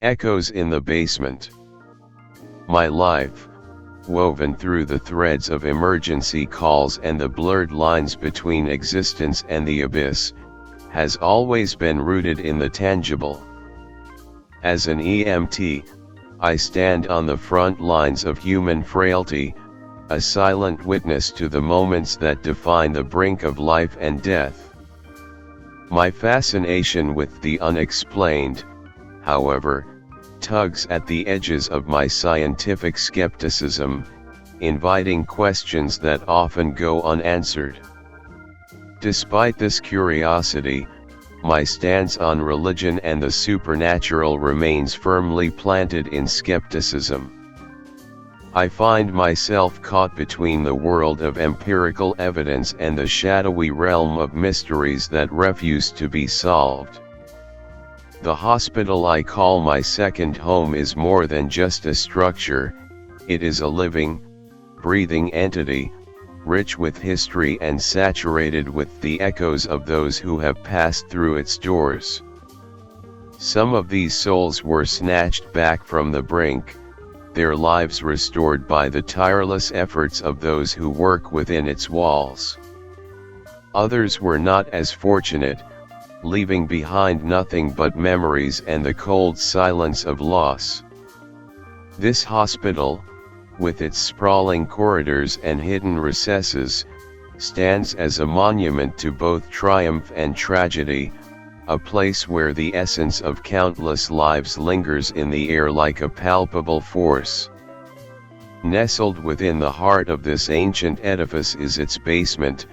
Echoes in the basement. My life, woven through the threads of emergency calls and the blurred lines between existence and the abyss, has always been rooted in the tangible. As an EMT, I stand on the front lines of human frailty, a silent witness to the moments that define the brink of life and death. My fascination with the unexplained, however, tugs at the edges of my scientific skepticism, inviting questions that often go unanswered. Despite this curiosity, my stance on religion and the supernatural remains firmly planted in skepticism. I find myself caught between the world of empirical evidence and the shadowy realm of mysteries that refuse to be solved. The hospital I call my second home is more than just a structure, it is a living, breathing entity, rich with history and saturated with the echoes of those who have passed through its doors. Some of these souls were snatched back from the brink, their lives restored by the tireless efforts of those who work within its walls. Others were not as fortunate, leaving behind nothing but memories and the cold silence of loss. This hospital, with its sprawling corridors and hidden recesses, stands as a monument to both triumph and tragedy, a place where the essence of countless lives lingers in the air like a palpable force. Nestled within the heart of this ancient edifice is its basement,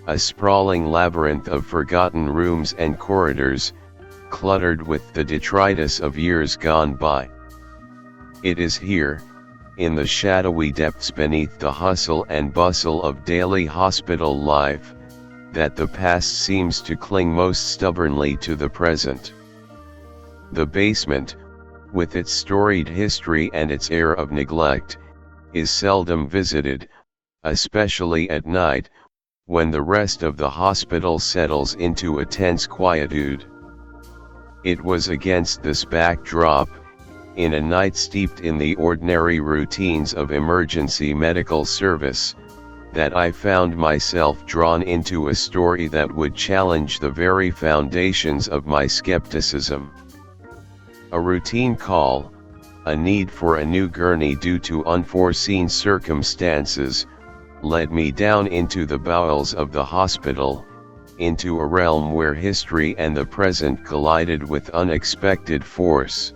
a sprawling labyrinth of forgotten rooms and corridors, cluttered with the detritus of years gone by. It is here, in the shadowy depths beneath the hustle and bustle of daily hospital life, that the past seems to cling most stubbornly to the present. The basement, with its storied history and its air of neglect, is seldom visited, especially at night, when the rest of the hospital settles into a tense quietude. It was against this backdrop, in a night steeped in the ordinary routines of emergency medical service, that I found myself drawn into a story that would challenge the very foundations of my skepticism. A routine call, a need for a new gurney due to unforeseen circumstances, led me down into the bowels of the hospital, into a realm where history and the present collided with unexpected force.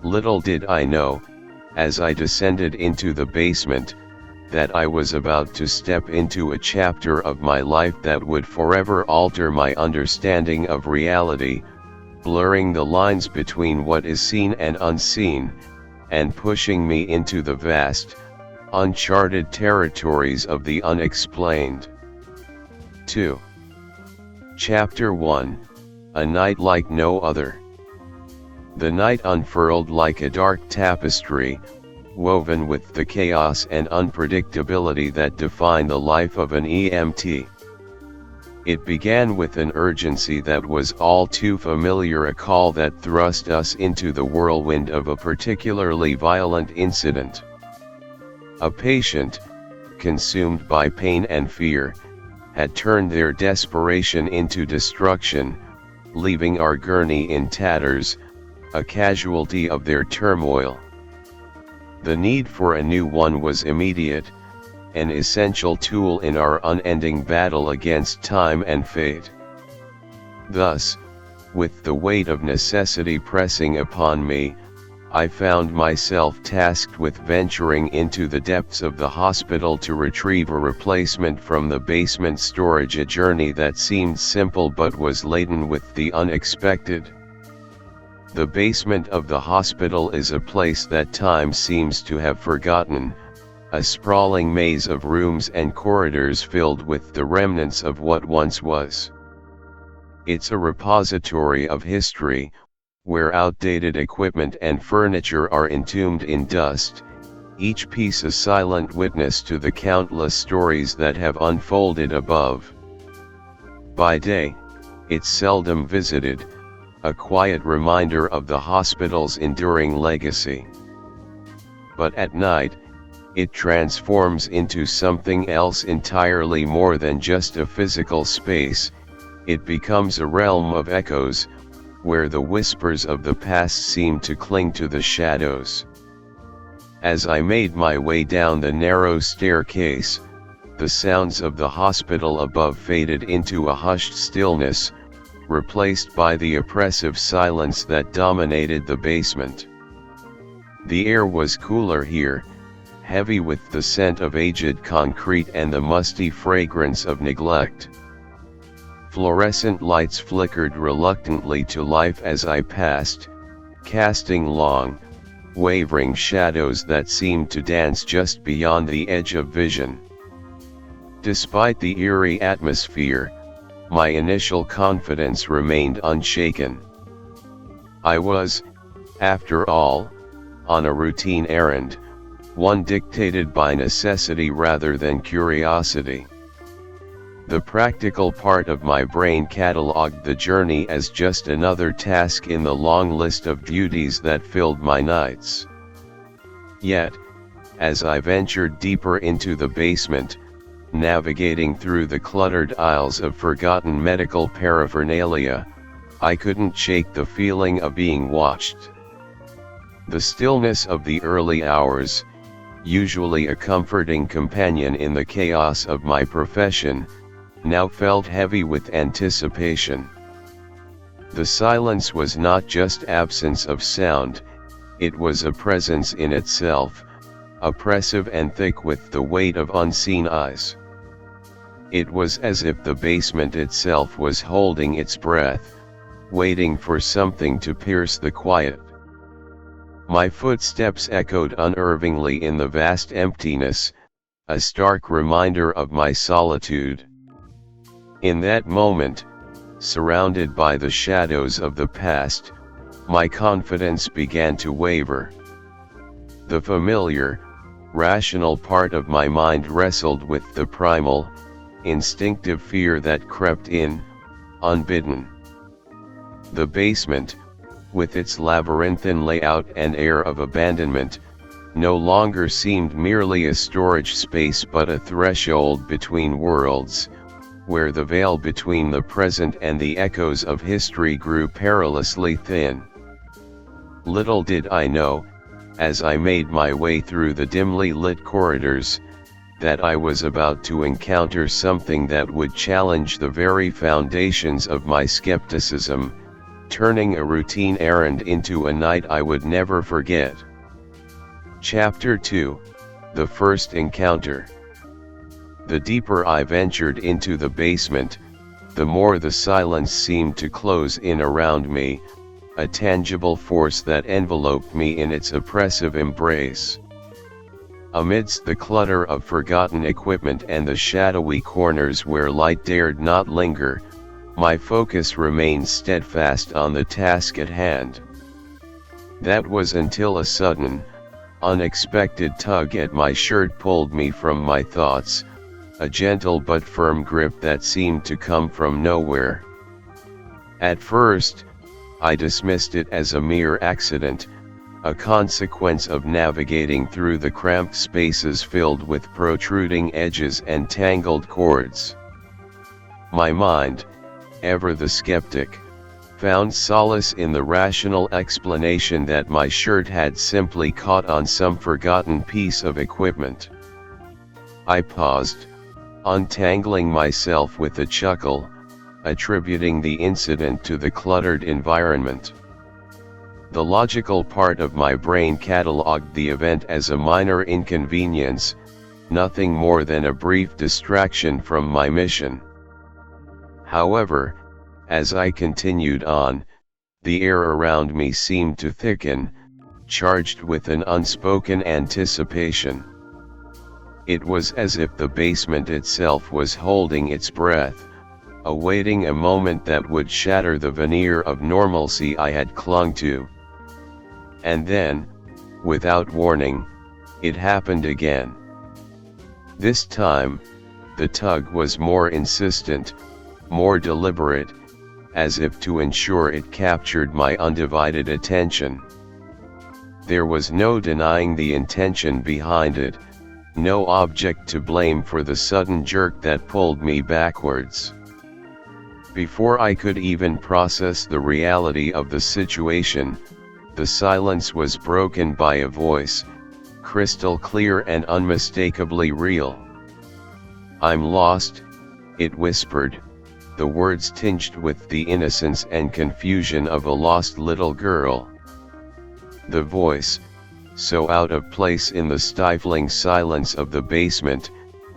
Little did I know, as I descended into the basement, that I was about to step into a chapter of my life that would forever alter my understanding of reality, blurring the lines between what is seen and unseen, and pushing me into the vast, uncharted territories of the unexplained. 2. Chapter 1, A Night Like No Other. The night unfurled like a dark tapestry, woven with the chaos and unpredictability that define the life of an EMT. It began with an urgency that was all too familiar, a call that thrust us into the whirlwind of a particularly violent incident. A patient, consumed by pain and fear, had turned their desperation into destruction, leaving our gurney in tatters, a casualty of their turmoil. The need for a new one was immediate, an essential tool in our unending battle against time and fate. Thus, with the weight of necessity pressing upon me, I found myself tasked with venturing into the depths of the hospital to retrieve a replacement from the basement storage, a journey that seemed simple but was laden with the unexpected. The basement of the hospital is a place that time seems to have forgotten, a sprawling maze of rooms and corridors filled with the remnants of what once was. It's a repository of history, where outdated equipment and furniture are entombed in dust, each piece a silent witness to the countless stories that have unfolded above. By day, it's seldom visited, a quiet reminder of the hospital's enduring legacy. But at night, it transforms into something else entirely more than just a physical space. It becomes a realm of echoes, where the whispers of the past seem to cling to the shadows. As I made my way down the narrow staircase, the sounds of the hospital above faded into a hushed stillness, replaced by the oppressive silence that dominated the basement. The air was cooler here, heavy with the scent of aged concrete and the musty fragrance of neglect. Fluorescent lights flickered reluctantly to life as I passed, casting long, wavering shadows that seemed to dance just beyond the edge of vision. Despite the eerie atmosphere, my initial confidence remained unshaken. I was, after all, on a routine errand, one dictated by necessity rather than curiosity. The practical part of my brain catalogued the journey as just another task in the long list of duties that filled my nights. Yet, as I ventured deeper into the basement, navigating through the cluttered aisles of forgotten medical paraphernalia, I couldn't shake the feeling of being watched. The stillness of the early hours, usually a comforting companion in the chaos of my profession, now felt heavy with anticipation. The silence was not just absence of sound, it was a presence in itself, oppressive and thick with the weight of unseen eyes. It was as if the basement itself was holding its breath, waiting for something to pierce the quiet. My footsteps echoed unnervingly in the vast emptiness, a stark reminder of my solitude. In that moment, surrounded by the shadows of the past, my confidence began to waver. The familiar, rational part of my mind wrestled with the primal, instinctive fear that crept in, unbidden. The basement, with its labyrinthine layout and air of abandonment, no longer seemed merely a storage space but a threshold between worlds, where the veil between the present and the echoes of history grew perilously thin. Little did I know, as I made my way through the dimly lit corridors, that I was about to encounter something that would challenge the very foundations of my skepticism, turning a routine errand into a night I would never forget. Chapter 2: The First Encounter. The deeper I ventured into the basement, the more the silence seemed to close in around me, a tangible force that enveloped me in its oppressive embrace. Amidst the clutter of forgotten equipment and the shadowy corners where light dared not linger, my focus remained steadfast on the task at hand. That was until a sudden, unexpected tug at my shirt pulled me from my thoughts, a gentle but firm grip that seemed to come from nowhere. At first, I dismissed it as a mere accident, a consequence of navigating through the cramped spaces filled with protruding edges and tangled cords. My mind, ever the skeptic, found solace in the rational explanation that my shirt had simply caught on some forgotten piece of equipment. I paused, untangling myself with a chuckle, attributing the incident to the cluttered environment. The logical part of my brain catalogued the event as a minor inconvenience, nothing more than a brief distraction from my mission. However, as I continued on, the air around me seemed to thicken, charged with an unspoken anticipation. It was as if the basement itself was holding its breath, awaiting a moment that would shatter the veneer of normalcy I had clung to. And then, without warning, it happened again. This time, the tug was more insistent, more deliberate, as if to ensure it captured my undivided attention. There was no denying the intention behind it, no object to blame for the sudden jerk that pulled me backwards. Before I could even process the reality of the situation, the silence was broken by a voice, crystal clear and unmistakably real. "I'm lost," it whispered, the words tinged with the innocence and confusion of a lost little girl. The voice, so out of place in the stifling silence of the basement,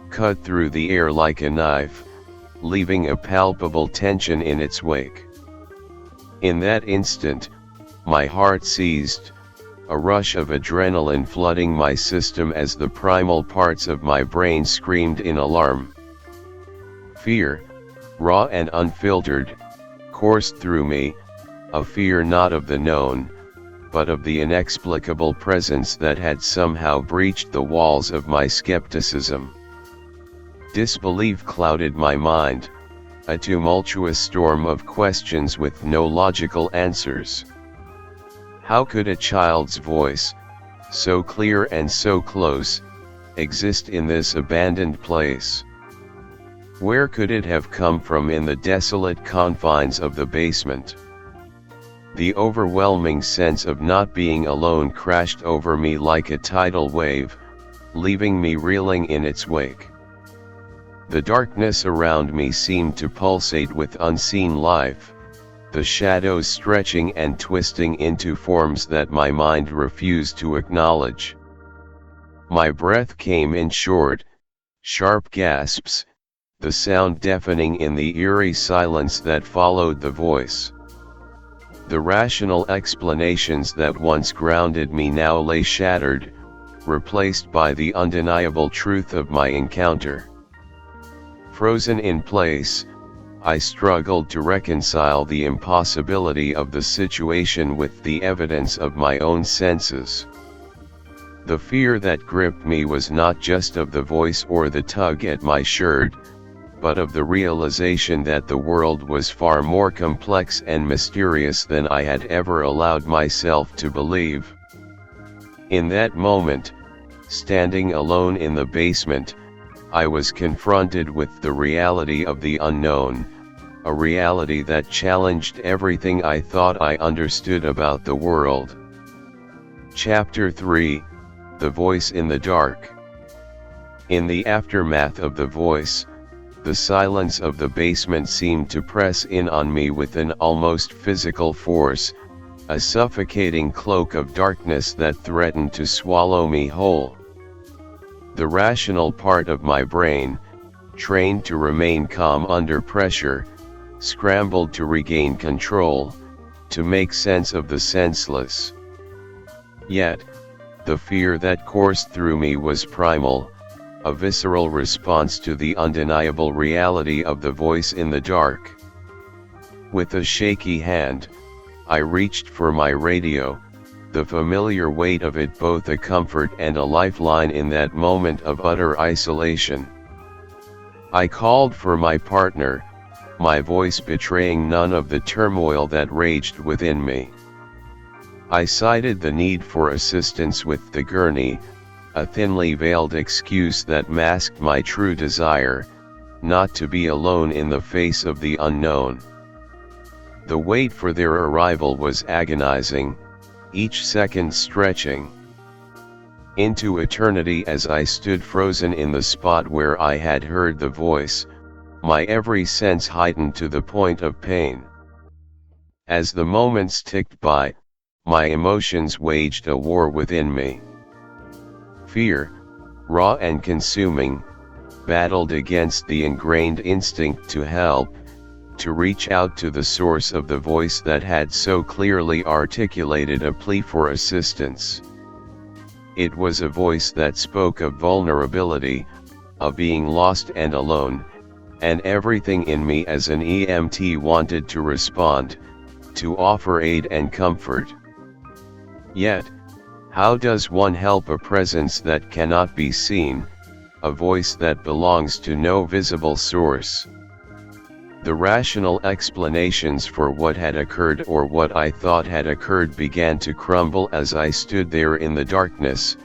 cut through the air like a knife, leaving a palpable tension in its wake. In that instant, my heart seized, a rush of adrenaline flooding my system as the primal parts of my brain screamed in alarm. Fear, raw and unfiltered, coursed through me, a fear not of the known, but of the inexplicable presence that had somehow breached the walls of my skepticism. Disbelief clouded my mind, a tumultuous storm of questions with no logical answers. How could a child's voice, so clear and so close, exist in this abandoned place? Where could it have come from in the desolate confines of the basement? The overwhelming sense of not being alone crashed over me like a tidal wave, leaving me reeling in its wake. The darkness around me seemed to pulsate with unseen life, the shadows stretching and twisting into forms that my mind refused to acknowledge. My breath came in short, sharp gasps, the sound deafening in the eerie silence that followed the voice. The rational explanations that once grounded me now lay shattered, replaced by the undeniable truth of my encounter. Frozen in place, I struggled to reconcile the impossibility of the situation with the evidence of my own senses. The fear that gripped me was not just of the voice or the tug at my shirt, but of the realization that the world was far more complex and mysterious than I had ever allowed myself to believe. In that moment, standing alone in the basement, I was confronted with the reality of the unknown, a reality that challenged everything I thought I understood about the world. Chapter 3: The Voice in the Dark. In the aftermath of the voice, the silence of the basement seemed to press in on me with an almost physical force, a suffocating cloak of darkness that threatened to swallow me whole. The rational part of my brain, trained to remain calm under pressure, scrambled to regain control, to make sense of the senseless. Yet, the fear that coursed through me was primal, a visceral response to the undeniable reality of the voice in the dark. With a shaky hand, I reached for my radio, the familiar weight of it both a comfort and a lifeline in that moment of utter isolation. I called for my partner, my voice betraying none of the turmoil that raged within me. I cited the need for assistance with the gurney, a thinly veiled excuse that masked my true desire, not to be alone in the face of the unknown. The wait for their arrival was agonizing, each second stretching into eternity as I stood frozen in the spot where I had heard the voice, my every sense heightened to the point of pain. As the moments ticked by, my emotions waged a war within me. Fear, raw and consuming, battled against the ingrained instinct to help, to reach out to the source of the voice that had so clearly articulated a plea for assistance. It was a voice that spoke of vulnerability, of being lost and alone, and everything in me as an EMT wanted to respond, to offer aid and comfort. Yet, how does one help a presence that cannot be seen, a voice that belongs to no visible source? The rational explanations for what had occurred or what I thought had occurred began to crumble as I stood there in the darkness,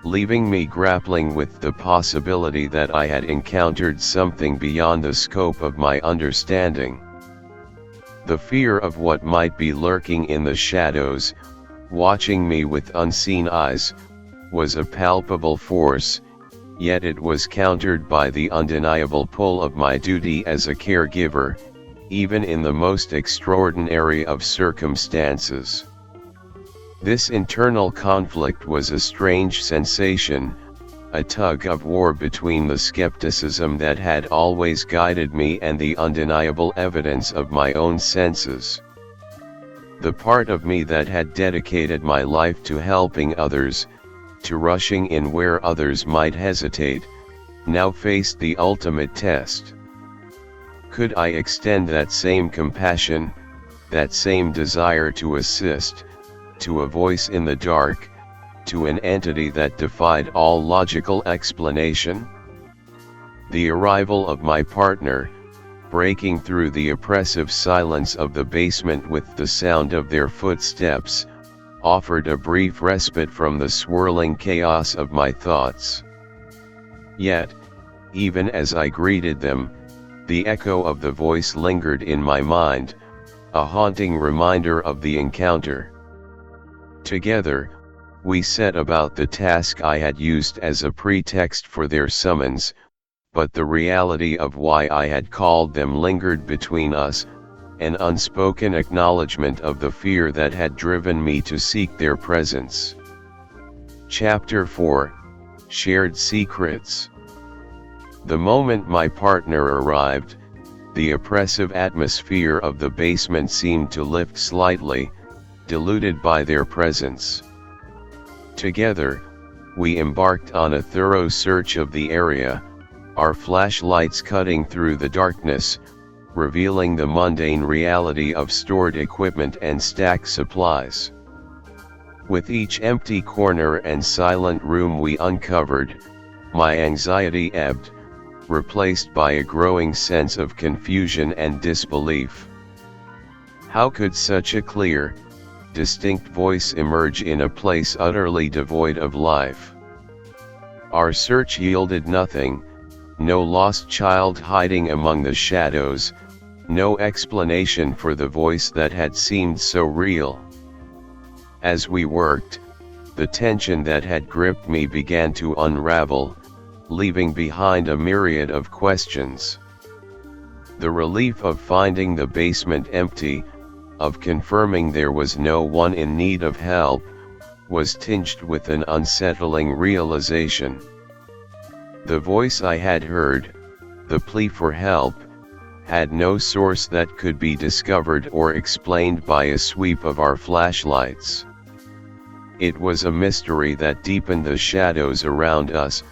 leaving me grappling with the possibility that I had encountered something beyond the scope of my understanding. The fear of what might be lurking in the shadows, watching me with unseen eyes, was a palpable force, yet it was countered by the undeniable pull of my duty as a caregiver, even in the most extraordinary of circumstances. This internal conflict was a strange sensation, a tug of war between the skepticism that had always guided me and the undeniable evidence of my own senses. The part of me that had dedicated my life to helping others, to rushing in where others might hesitate, now faced the ultimate test. Could I extend that same compassion, that same desire to assist, to a voice in the dark, to an entity that defied all logical explanation? The arrival of my partner, breaking through the oppressive silence of the basement with the sound of their footsteps, offered a brief respite from the swirling chaos of my thoughts. Yet, even as I greeted them, the echo of the voice lingered in my mind, a haunting reminder of the encounter. Together, we set about the task I had used as a pretext for their summons, but the reality of why I had called them lingered between us, an unspoken acknowledgement of the fear that had driven me to seek their presence. Chapter 4: Shared Secrets. The moment my partner arrived, the oppressive atmosphere of the basement seemed to lift slightly, diluted by their presence. Together, we embarked on a thorough search of the area, our flashlights cutting through the darkness, revealing the mundane reality of stored equipment and stacked supplies. With each empty corner and silent room we uncovered, my anxiety ebbed, replaced by a growing sense of confusion and disbelief. How could such a clear, distinct voice emerge in a place utterly devoid of life? Our search yielded nothing, no lost child hiding among the shadows, no explanation for the voice that had seemed so real. As we worked, the tension that had gripped me began to unravel, leaving behind a myriad of questions. The relief of finding the basement empty, of confirming there was no one in need of help, was tinged with an unsettling realization. The voice I had heard, the plea for help, had no source that could be discovered or explained by a sweep of our flashlights. It was a mystery that deepened the shadows around us,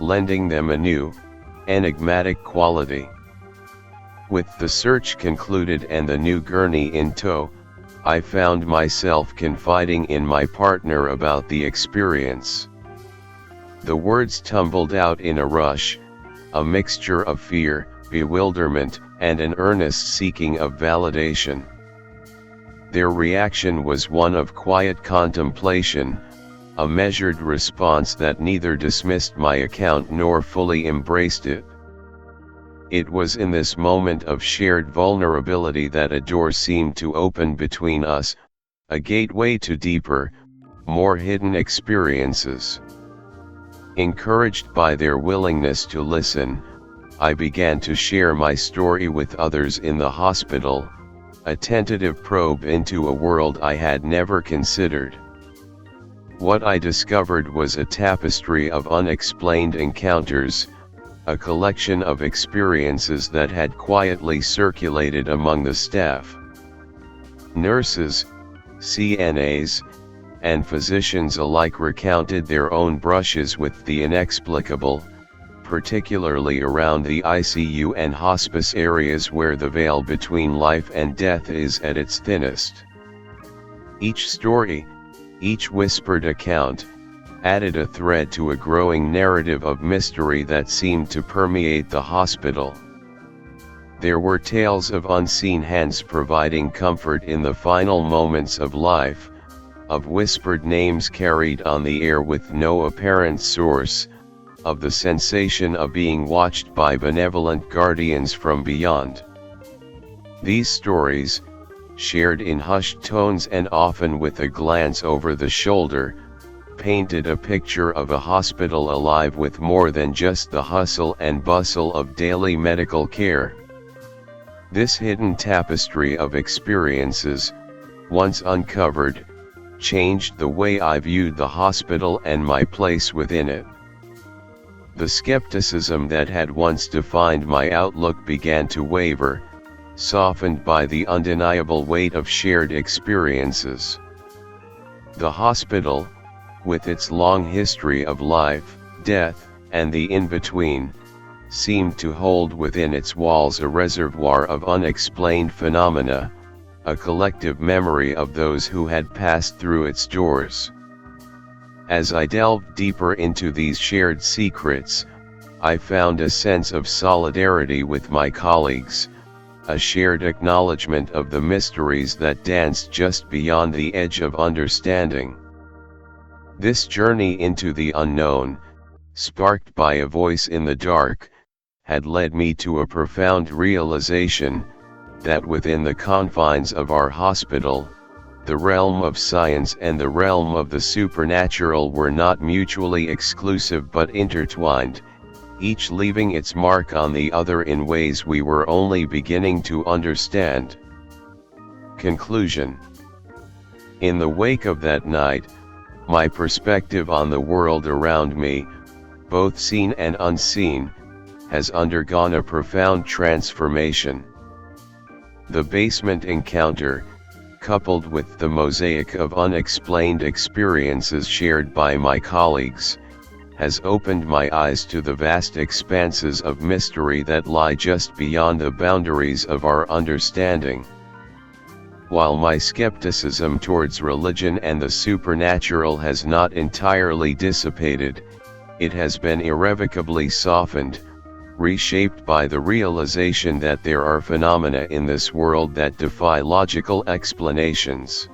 lending them a new, enigmatic quality. With the search concluded and the new gurney in tow, I found myself confiding in my partner about the experience. The words tumbled out in a rush, a mixture of fear, bewilderment, and an earnest seeking of validation. Their reaction was one of quiet contemplation, a measured response that neither dismissed my account nor fully embraced it. It was in this moment of shared vulnerability that a door seemed to open between us, a gateway to deeper, more hidden experiences. Encouraged by their willingness to listen, I began to share my story with others in the hospital, a tentative probe into a world I had never considered. What I discovered was a tapestry of unexplained encounters, a collection of experiences that had quietly circulated among the staff. Nurses, CNAs, and physicians alike recounted their own brushes with the inexplicable, particularly around the ICU and hospice areas where the veil between life and death is at its thinnest. Each story, each whispered account, added a thread to a growing narrative of mystery that seemed to permeate the hospital. There were tales of unseen hands providing comfort in the final moments of life, of whispered names carried on the air with no apparent source, of the sensation of being watched by benevolent guardians from beyond. These stories, shared in hushed tones and often with a glance over the shoulder, painted a picture of a hospital alive with more than just the hustle and bustle of daily medical care. This hidden tapestry of experiences, once uncovered, changed the way I viewed the hospital and my place within it. The skepticism that had once defined my outlook began to waver, softened by the undeniable weight of shared experiences. The hospital, with its long history of life, death, and the in-between, seemed to hold within its walls a reservoir of unexplained phenomena, a collective memory of those who had passed through its doors. As I delved deeper into these shared secrets, I found a sense of solidarity with my colleagues, a shared acknowledgement of the mysteries that danced just beyond the edge of understanding. This journey into the unknown, sparked by a voice in the dark, had led me to a profound realization, that within the confines of our hospital, the realm of science and the realm of the supernatural were not mutually exclusive but intertwined, each leaving its mark on the other in ways we were only beginning to understand. Conclusion. In the wake of that night, my perspective on the world around me, both seen and unseen, has undergone a profound transformation. The basement encounter, coupled with the mosaic of unexplained experiences shared by my colleagues, has opened my eyes to the vast expanses of mystery that lie just beyond the boundaries of our understanding. While my skepticism towards religion and the supernatural has not entirely dissipated, it has been irrevocably softened, reshaped by the realization that there are phenomena in this world that defy logical explanations.